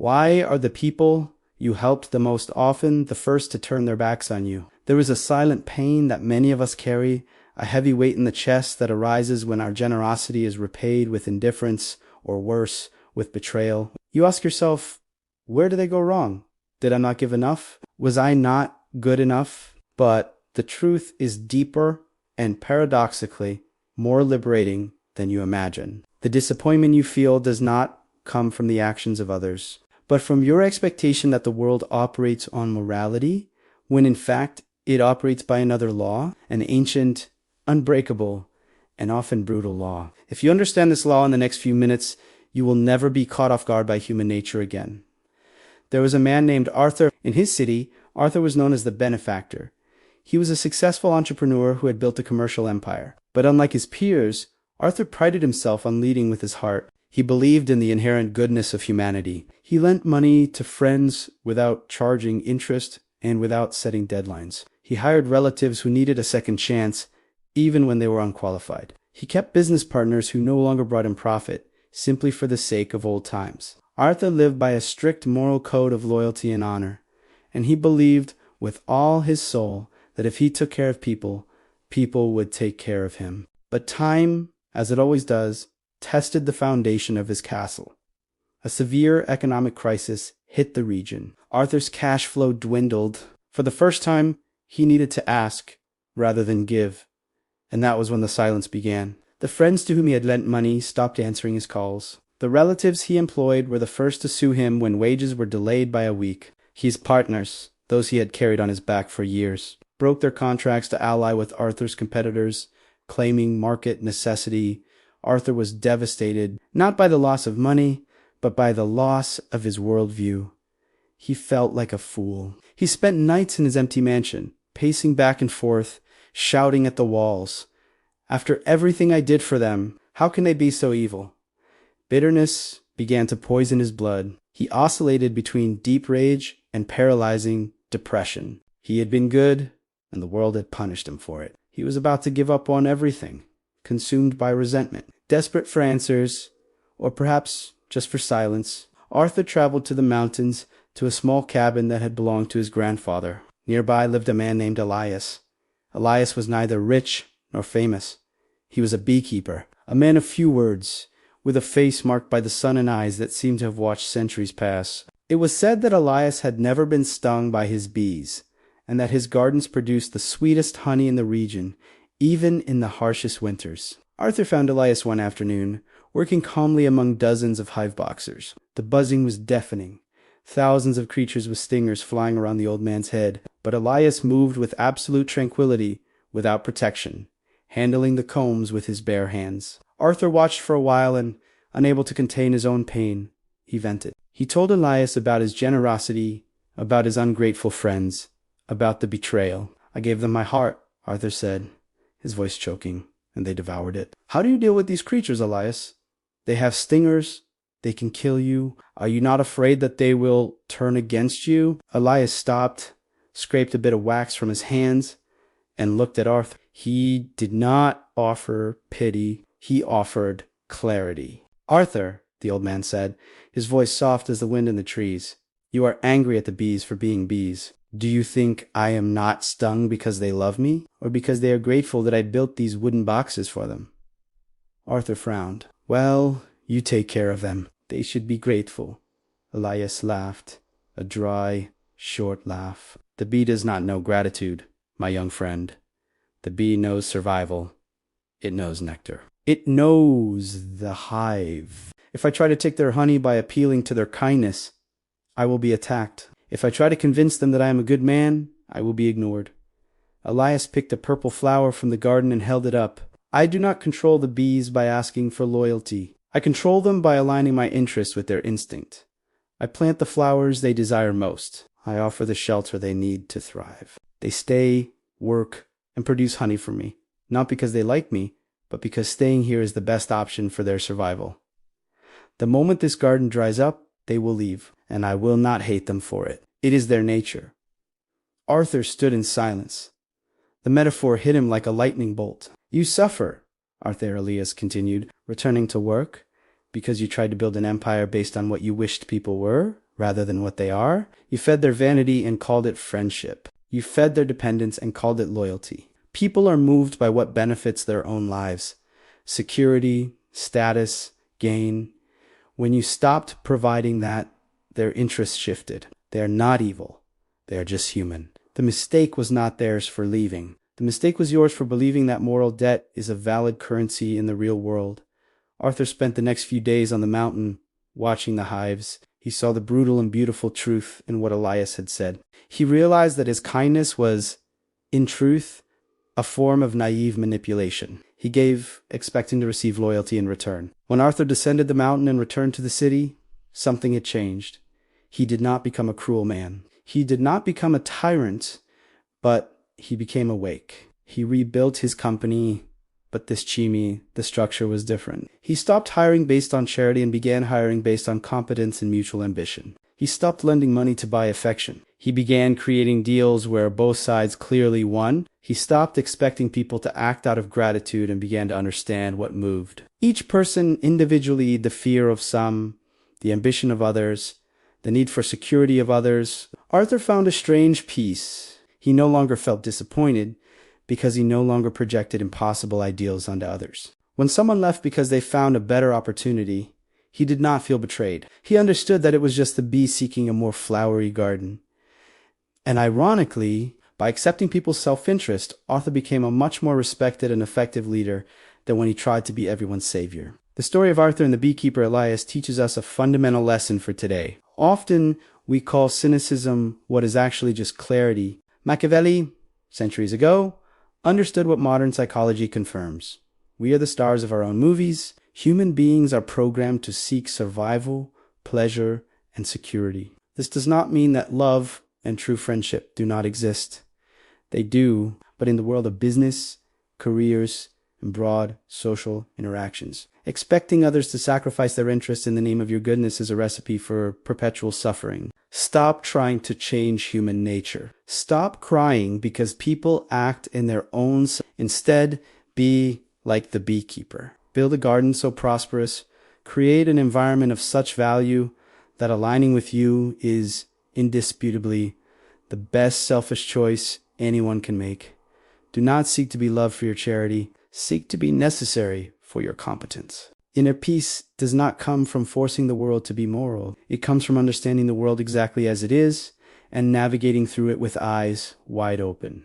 Why are the people you helped the most often the first to turn their backs on you? There is a silent pain that many of us carry, a heavy weight in the chest that arises when our generosity is repaid with indifference, or worse, with betrayal. You ask yourself, where did they go wrong? Did I not give enough? Was I not good enough? But the truth is deeper and paradoxically more liberating than you imagine. The disappointment you feel does not come from the actions of others, but from your expectation that the world operates on morality, when in fact it operates by another law, an ancient, unbreakable, and often brutal law. If you understand this law in the next few minutes, you will never be caught off guard by human nature again. There was a man named Arthur. In his city, Arthur was known as the benefactor. He was a successful entrepreneur who had built a commercial empire. But unlike his peers, Arthur prided himself on leading with his heart. He believed in the inherent goodness of humanity. He lent money to friends without charging interest and without setting deadlines. He hired relatives who needed a second chance, even when they were unqualified. He kept business partners who no longer brought him profit, simply for the sake of old times. Arthur lived by a strict moral code of loyalty and honor, and he believed with all his soul that if he took care of people, people would take care of him. But time, as it always does, tested the foundation of his castle. A severe economic crisis hit the region. Arthur's cash flow dwindled. For the first time, he needed to ask rather than give, and that was when the silence began. The friends to whom he had lent money stopped answering his calls. The relatives he employed were the first to sue him when wages were delayed by a week. His partners, those he had carried on his back for years, broke their contracts to ally with Arthur's competitors, claiming market necessity. Arthur was devastated, not by the loss of money, but by the loss of his worldview. He felt like a fool. He spent nights in his empty mansion, pacing back and forth, shouting at the walls. After everything I did for them, how can they be so evil? Bitterness began to poison his blood. He oscillated between deep rage and paralyzing depression. He had been good, and the world had punished him for it. He was about to give up on everything, consumed by resentment. Desperate for answers, or perhaps just for silence, Arthur traveled to the mountains to a small cabin that had belonged to his grandfather. Nearby lived a man named Elias. Elias was neither rich nor famous. He was a beekeeper, a man of few words, with a face marked by the sun and eyes that seemed to have watched centuries pass. It was said that Elias had never been stung by his bees, and that his gardens produced the sweetest honey in the region, even in the harshest winters. Arthur found Elias one afternoon, working calmly among dozens of hive boxers. The buzzing was deafening, thousands of creatures with stingers flying around the old man's head, but Elias moved with absolute tranquility, without protection, handling the combs with his bare hands. Arthur watched for a while and, unable to contain his own pain, he vented. He told Elias about his generosity, about his ungrateful friends, about the betrayal. I gave them my heart, Arthur said, his voice choking, and they devoured it. How do you deal with these creatures, Elias? They have stingers. They can kill you. Are you not afraid that they will turn against you? Elias stopped, scraped a bit of wax from his hands, and looked at Arthur. He did not offer pity. He offered clarity. Arthur, the old man said, his voice soft as the wind in the trees, you are angry at the bees for being bees. Do you think I am not stung because they love me, or because they are grateful that I built these wooden boxes for them? Arthur frowned. Well, you take care of them. They should be grateful. Elias laughed, a dry, short laugh. The bee does not know gratitude, my young friend. The bee knows survival. It knows nectar. It knows the hive. If I try to take their honey by appealing to their kindness, I will be attacked. If I try to convince them that I am a good man, I will be ignored. Elias picked a purple flower from the garden and held it up. I do not control the bees by asking for loyalty. I control them by aligning my interest with their instinct. I plant the flowers they desire most. I offer the shelter they need to thrive. They stay, work, and produce honey for me, not because they like me, but because staying here is the best option for their survival. The moment this garden dries up, they will leave, and I will not hate them for it. It is their nature. Arthur stood in silence. The metaphor hit him like a lightning bolt. You suffer, Arthur Elias continued, returning to work, because you tried to build an empire based on what you wished people were, rather than what they are. You fed their vanity and called it friendship. You fed their dependence and called it loyalty. People are moved by what benefits their own lives. Security, status, gain. When you stopped providing that, their interests shifted. They are not evil. They are just human. The mistake was not theirs for leaving. The mistake was yours for believing that moral debt is a valid currency in the real world. Arthur spent the next few days on the mountain, watching the hives. He saw the brutal and beautiful truth in what Elias had said. He realized that his kindness was, in truth, a form of naive manipulation. He gave, expecting to receive loyalty in return. When Arthur descended the mountain and returned to the city, something had changed. He did not become a cruel man. He did not become a tyrant, but he became awake. He rebuilt his company, but this Chimi, the structure was different. He stopped hiring based on charity and began hiring based on competence and mutual ambition. He stopped lending money to buy affection. He began creating deals where both sides clearly won. He stopped expecting people to act out of gratitude and began to understand what moved. Each person individually, the fear of some, the ambition of others, the need for security of others. Arthur found a strange peace. He no longer felt disappointed because he no longer projected impossible ideals onto others. When someone left because they found a better opportunity, he did not feel betrayed. He understood that it was just the bee seeking a more flowery garden. And ironically, by accepting people's self-interest, Arthur became a much more respected and effective leader than when he tried to be everyone's savior. The story of Arthur and the beekeeper Elias teaches us a fundamental lesson for today. Often, we call cynicism what is actually just clarity. Machiavelli, centuries ago, understood what modern psychology confirms. We are the stars of our own movies. Human beings are programmed to seek survival, pleasure, and security. This does not mean that love and true friendship do not exist. They do, but in the world of business, careers, and broad social interactions. Expecting others to sacrifice their interests in the name of your goodness is a recipe for perpetual suffering. Stop trying to change human nature. Stop crying because people act in their own. Instead, be like the beekeeper. Build a garden so prosperous. Create an environment of such value that aligning with you is indisputably the best selfish choice anyone can make. Do not seek to be loved for your charity. Seek to be necessary for your competence. Inner peace does not come from forcing the world to be moral. It comes from understanding the world exactly as it is and navigating through it with eyes wide open.